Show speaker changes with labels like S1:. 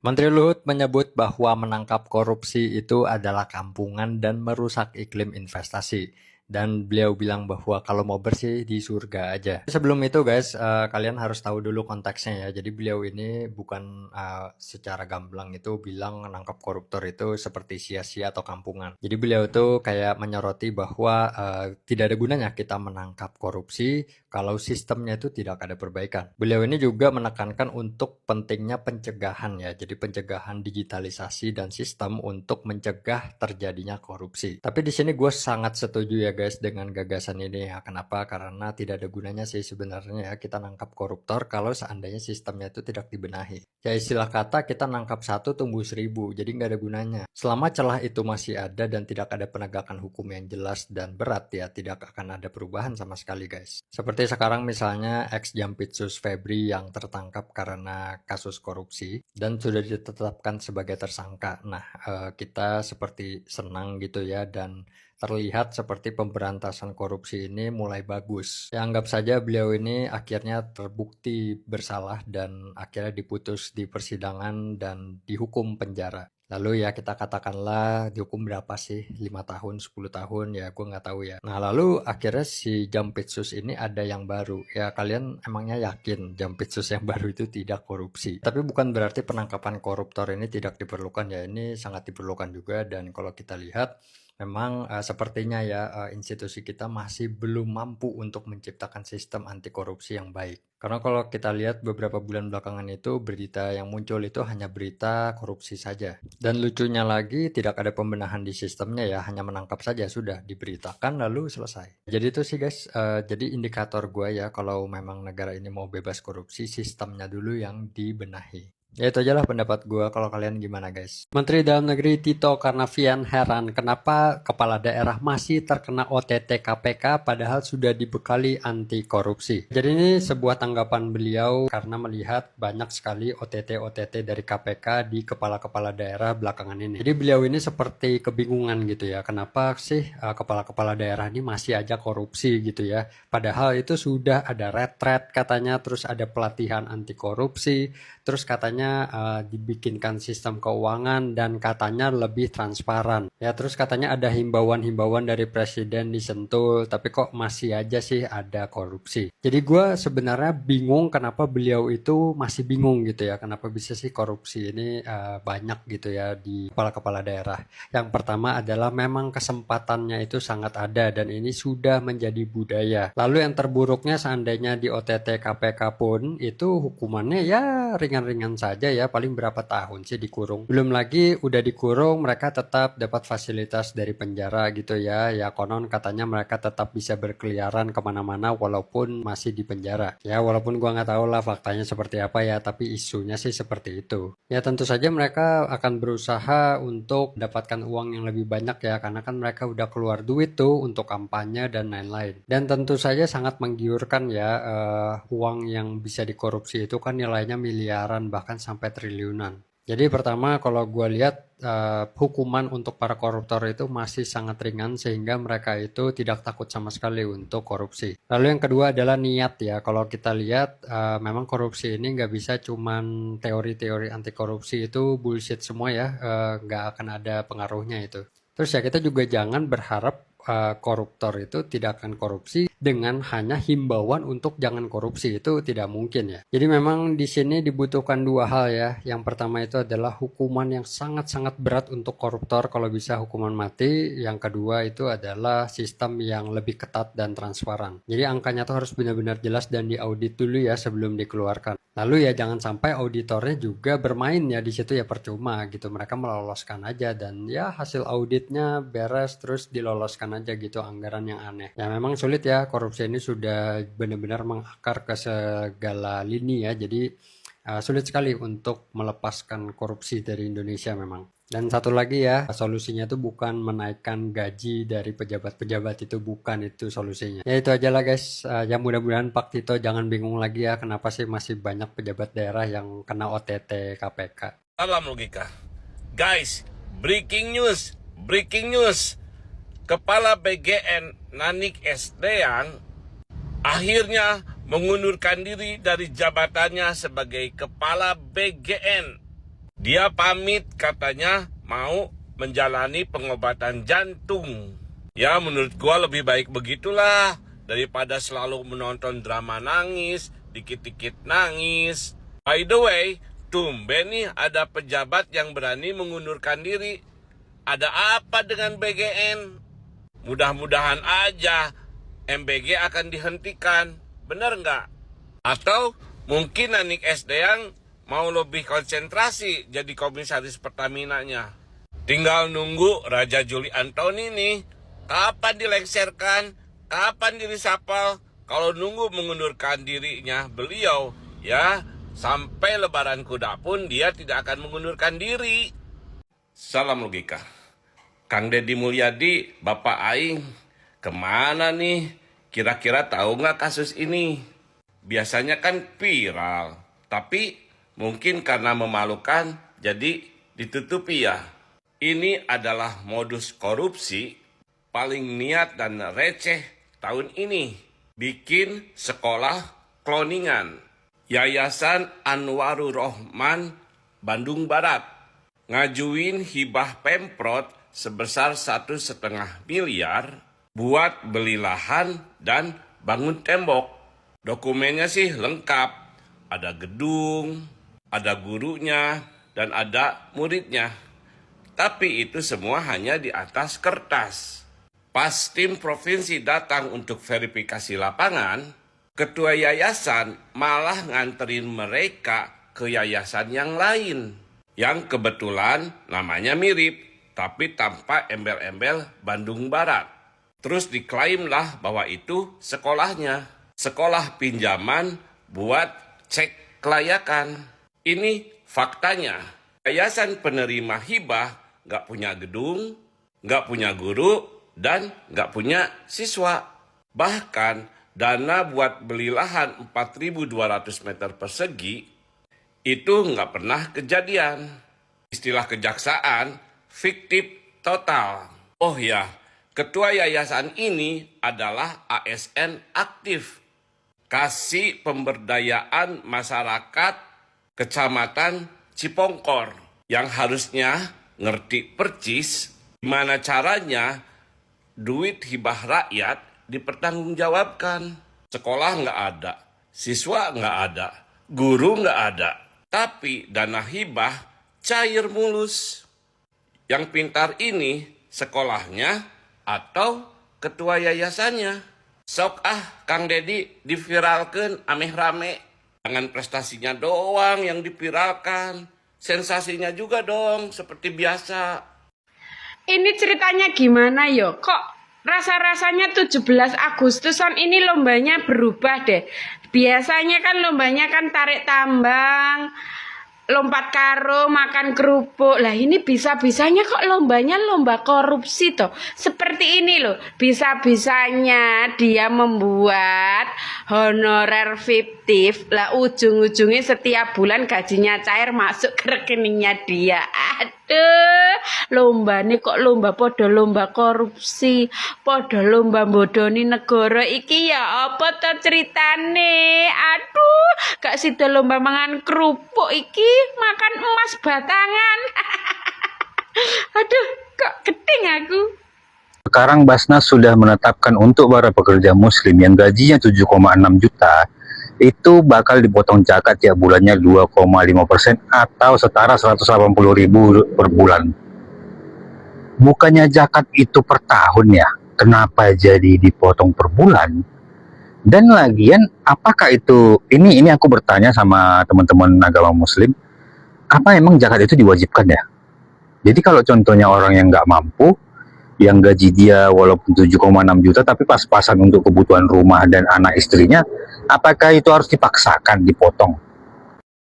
S1: Menteri Luhut menyebut bahwa menangkap korupsi itu adalah kampungan dan merusak iklim investasi. Dan beliau bilang bahwa kalau mau bersih di surga aja. Sebelum itu guys, kalian harus tahu dulu konteksnya ya. Jadi beliau ini bukan secara gamblang itu bilang menangkap koruptor itu seperti sia-sia atau kampungan. Jadi beliau itu kayak menyoroti bahwa tidak ada gunanya kita menangkap korupsi kalau sistemnya itu tidak ada perbaikan. Beliau ini juga menekankan untuk pentingnya pencegahan ya. Jadi pencegahan digitalisasi dan sistem untuk mencegah terjadinya korupsi. Tapi di sini gue sangat setuju ya guys dengan gagasan ini ya. Kenapa? Karena tidak ada gunanya sih sebenarnya ya kita nangkap koruptor kalau seandainya sistemnya itu tidak dibenahi. Ya istilah kata kita nangkap satu tumbuh 1000, jadi nggak ada gunanya. Selama celah itu masih ada dan tidak ada penegakan hukum yang jelas dan berat ya tidak akan ada perubahan sama sekali guys. Seperti sekarang misalnya ex Jampitsus Febri yang tertangkap karena kasus korupsi dan sudah ditetapkan sebagai tersangka. Nah, kita seperti senang gitu ya dan terlihat seperti pemberantasan korupsi ini mulai bagus. Ya, anggap saja beliau ini akhirnya terbukti bersalah dan akhirnya diputus di persidangan dan dihukum penjara. Lalu ya kita katakanlah dihukum berapa sih? 5 tahun, 10 tahun ya gue nggak tahu ya. Nah lalu akhirnya si Jampitsus ini ada yang baru. Ya kalian emangnya yakin Jampitsus yang baru itu tidak korupsi? Tapi bukan berarti penangkapan koruptor ini tidak diperlukan ya. Ini sangat diperlukan juga dan kalau kita lihat memang sepertinya ya institusi kita masih belum mampu untuk menciptakan sistem anti korupsi yang baik. Karena kalau kita lihat beberapa bulan belakangan itu berita yang muncul itu hanya berita korupsi saja. Dan lucunya lagi tidak ada pembenahan di sistemnya ya, hanya menangkap saja sudah diberitakan lalu selesai. Jadi itu sih guys, jadi indikator gue ya kalau memang negara ini mau bebas korupsi, sistemnya dulu yang dibenahi. Ya itu aja lah pendapat gue, kalau kalian gimana guys? Menteri Dalam Negeri Tito Karnavian heran kenapa kepala daerah masih terkena OTT KPK padahal sudah dibekali anti korupsi. Jadi ini sebuah tanggapan beliau karena melihat banyak sekali OTT dari KPK di kepala-kepala daerah belakangan ini. Jadi beliau ini seperti kebingungan gitu ya, kenapa sih kepala-kepala daerah ini masih aja korupsi gitu ya. Padahal itu sudah ada retret katanya, terus ada pelatihan anti korupsi, terus katanya dibikinkan sistem keuangan dan katanya lebih transparan. Ya terus katanya ada himbauan-himbauan dari presiden disentul, tapi kok masih aja sih ada korupsi. Jadi gue sebenarnya bingung kenapa beliau itu masih bingung gitu ya, kenapa bisa sih korupsi ini banyak gitu ya di kepala-kepala daerah. Yang pertama adalah memang kesempatannya itu sangat ada dan ini sudah menjadi budaya. Lalu yang terburuknya seandainya di OTT KPK pun itu hukumannya ya ringan-ringan saja ya, paling berapa tahun sih dikurung. Belum lagi udah dikurung mereka tetap dapat fasilitas dari penjara gitu ya. Ya konon katanya mereka tetap bisa berkeliaran kemana-mana walaupun masih di penjara. Ya walaupun gua nggak tahu lah faktanya seperti apa ya, tapi isunya sih seperti itu. Ya tentu saja mereka akan berusaha untuk mendapatkan uang yang lebih banyak ya, karena kan mereka udah keluar duit tuh untuk kampanye dan lain-lain. Dan tentu saja sangat menggiurkan ya, uang yang bisa dikorupsi itu kan nilainya miliaran bahkan sampai triliunan. Jadi pertama kalau gue lihat hukuman untuk para koruptor itu masih sangat ringan sehingga mereka itu tidak takut sama sekali untuk korupsi. Lalu yang kedua adalah niat ya. Kalau kita lihat memang korupsi ini nggak bisa cuman teori-teori anti korupsi itu bullshit semua ya, nggak akan ada pengaruhnya itu. Terus ya kita juga jangan berharap koruptor itu tidak akan korupsi dengan hanya himbauan untuk jangan korupsi, itu tidak mungkin ya. Jadi memang di sini dibutuhkan dua hal ya. Yang pertama itu adalah hukuman yang sangat-sangat berat untuk koruptor, kalau bisa hukuman mati. Yang kedua itu adalah sistem yang lebih ketat dan transparan. Jadi angkanya tuh harus benar-benar jelas dan diaudit dulu ya sebelum dikeluarkan. Lalu ya jangan sampai auditornya juga bermain ya di situ ya, percuma gitu. Mereka meloloskan aja dan ya hasil auditnya beres terus diloloskan aja gitu anggaran yang aneh. Ya memang sulit ya, korupsi ini sudah benar-benar mengakar ke segala lini ya. Jadi sulit sekali untuk melepaskan korupsi dari Indonesia memang. Dan satu lagi ya, solusinya itu bukan menaikkan gaji dari pejabat-pejabat, itu bukan itu solusinya. Ya itu aja lah guys, ya mudah-mudahan Pak Tito jangan bingung lagi ya kenapa sih masih banyak pejabat daerah yang kena OTT KPK.
S2: Dalam logika. Guys, breaking news. Breaking news. Kepala BGN Nanik Esdean akhirnya mengundurkan diri dari jabatannya sebagai Kepala BGN. Dia pamit katanya mau menjalani pengobatan jantung. Ya menurut gua lebih baik begitulah daripada selalu menonton drama nangis, dikit-dikit nangis. By the way, tumben nih ada pejabat yang berani mengundurkan diri. Ada apa dengan BGN? Mudah-mudahan aja MBG akan dihentikan. Bener nggak? Atau mungkin Nanik Esdeyang mau lebih konsentrasi jadi komisaris Pertamina-nya. Tinggal nunggu Raja Juli Antoni nih. Kapan dilengsarkan? Kapan dirisapel? Kalau nunggu mengundurkan dirinya beliau, ya sampai lebaran kuda pun dia tidak akan mengundurkan diri. Salam logika. Kang Deddy Mulyadi, Bapak Aing, kemana nih? Kira-kira tahu nggak kasus ini? Biasanya kan viral, tapi mungkin karena memalukan jadi ditutupi ya. Ini adalah modus korupsi paling niat dan receh tahun ini. Bikin sekolah kloningan. Yayasan Anwarur Rahman Bandung Barat ngajuin hibah Pemprov sebesar 1,5 miliar buat beli lahan dan bangun tembok. Dokumennya sih lengkap. Ada gedung, ada gurunya, dan ada muridnya. Tapi itu semua hanya di atas kertas. Pas tim provinsi datang untuk verifikasi lapangan, ketua yayasan malah nganterin mereka ke yayasan yang lain. Yang kebetulan namanya mirip, tapi tanpa embel-embel Bandung Barat. Terus diklaimlah bahwa itu sekolahnya. Sekolah pinjaman buat cek kelayakan. Ini faktanya. Yayasan penerima hibah nggak punya gedung, nggak punya guru, dan nggak punya siswa. Bahkan dana buat beli lahan 4.200 meter persegi itu nggak pernah kejadian. Istilah kejaksaan, fiktif total. Oh ya, ketua yayasan ini adalah ASN aktif. Kasih Pemberdayaan Masyarakat Kecamatan Cipongkor. Yang harusnya ngerti percis gimana caranya duit hibah rakyat dipertanggungjawabkan. Sekolah nggak ada, siswa nggak ada, guru nggak ada. Tapi dana hibah cair mulus. Yang pintar ini sekolahnya atau ketua yayasannya. Sok Kang Deddy diviralkan ameh rame. Jangan prestasinya doang yang dipiralkan. Sensasinya juga dong seperti biasa.
S3: Ini ceritanya gimana yo? Kok rasa-rasanya 17 Agustusan ini lombanya berubah deh. Biasanya kan lombanya kan tarik tambang, lompat karung, makan kerupuk. Lah ini bisa-bisanya kok lombanya lomba korupsi toh. Seperti ini loh. Bisa-bisanya dia membuat honorer fiktif. Lah ujung-ujungnya setiap bulan gajinya cair masuk ke rekeningnya dia. Aduh, lomba nih kok lomba podo lomba korupsi, podo lomba bodoni negara iki ya apa to ceritane? Aduh, gak sida lomba mangan kerupuk iki makan emas batangan. Aduh, kok gedeng aku.
S4: Sekarang Basnas sudah menetapkan untuk para pekerja muslim yang gajinya 7,6 juta itu bakal dipotong zakat tiap bulannya 2,5% atau setara 180.000 per bulan. Bukannya zakat itu per tahun ya? Kenapa jadi dipotong per bulan? Dan lagian apakah itu ini aku bertanya sama teman-teman agama muslim, apa emang zakat itu diwajibkan ya? Jadi kalau contohnya orang yang nggak mampu, yang gaji dia walaupun 7,6 juta tapi pas-pasan untuk kebutuhan rumah dan anak istrinya, apakah itu harus dipaksakan dipotong?